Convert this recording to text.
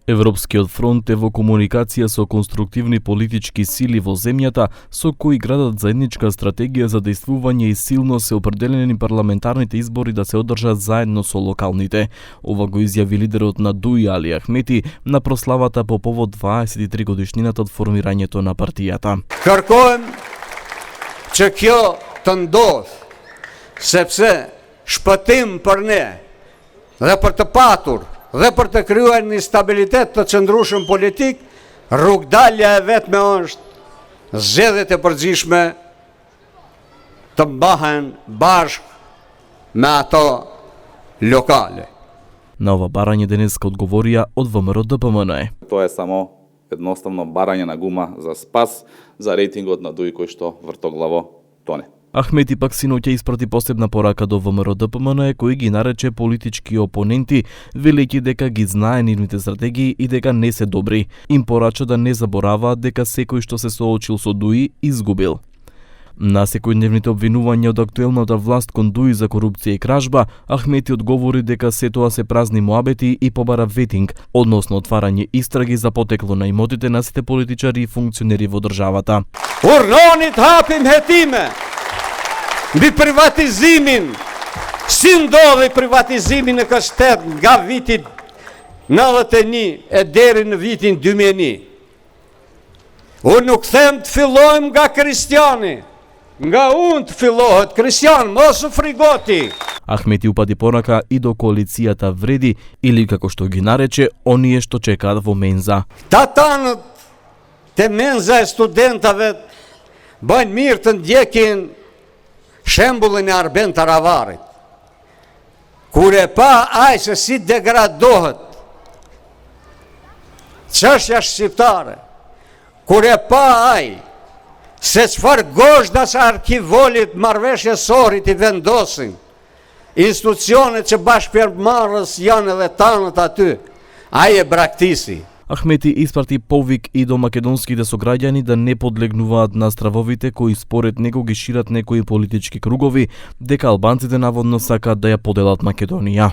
Европскиот фронт е во комуникација со конструктивни политички сили во земјата, со кои градат заедничка стратегија за действување и силно се определени парламентарните избори да се одржат заедно со локалните. Ова го изјави лидерот на ДУИ Али Ахмети на прославата по повод 23 годишнината од формирањето на партијата. Кërkojmë që kjo të ndodh, sepse shpëtim për ne dhe për të patur dhe për të krijuar një stabilitet të qëndrueshëm politik, rrugdalja e vetme është zgjedhjet e përgjithshme të mbahen bashkë me ato lokale. На ова барање денеска одговорија од ВМРО-ДПМН. Тоа е само едноставно барање на гума за спас за рейтингот на ДУИ кој што вртоглаво тоне. Ахмети пак синоќа испрати посебна порака до ВМРО-ДПМН кој ги нарече политички опоненти, велејќи дека ги знае нивните стратегии и дека не се добри. Им порача да не забораваат дека секој што се соочил со ДУИ изгубил. На секојдневните обвинувања од актуелната власт кон ДУИ за корупција и кражба, Ахмети одговори дека се тоа се празни муабети и побара ветинг, односно отварање истраги за потекло на имотите на сите политичари и функционери во државата. Urnonit hapim hetime mbi privatizimin. Si ndodhi privatizimi në këtë shtet nga viti 91 e deri në vitin 2001. Unë nuk them të fillojmë nga Kristiani, nga unë të fillohet Kristian, mos u frigoti. Ахмети упади порака и до коалицијата Вреди, или како што ги нарече, оние што чекаат во менза. Tatanët te menza e studentave bëjnë mirë të ndjekin shembullin e Arben Taravarit. Kur e pa ai se si degradohet çështja shqiptare, kur e pa ai se çfarë gozhdas arkivolit marrëveshje sorit i vendosin, institucionet që bashkëpërmarrës janë edhe tanët aty, ai e braktisi. Ахмети испрати повик и до македонските сограѓани да не подлегнуваат на стравовите кои според него ги шират некои политички кругови, дека албанците наводно сакаат да ја поделат Македонија.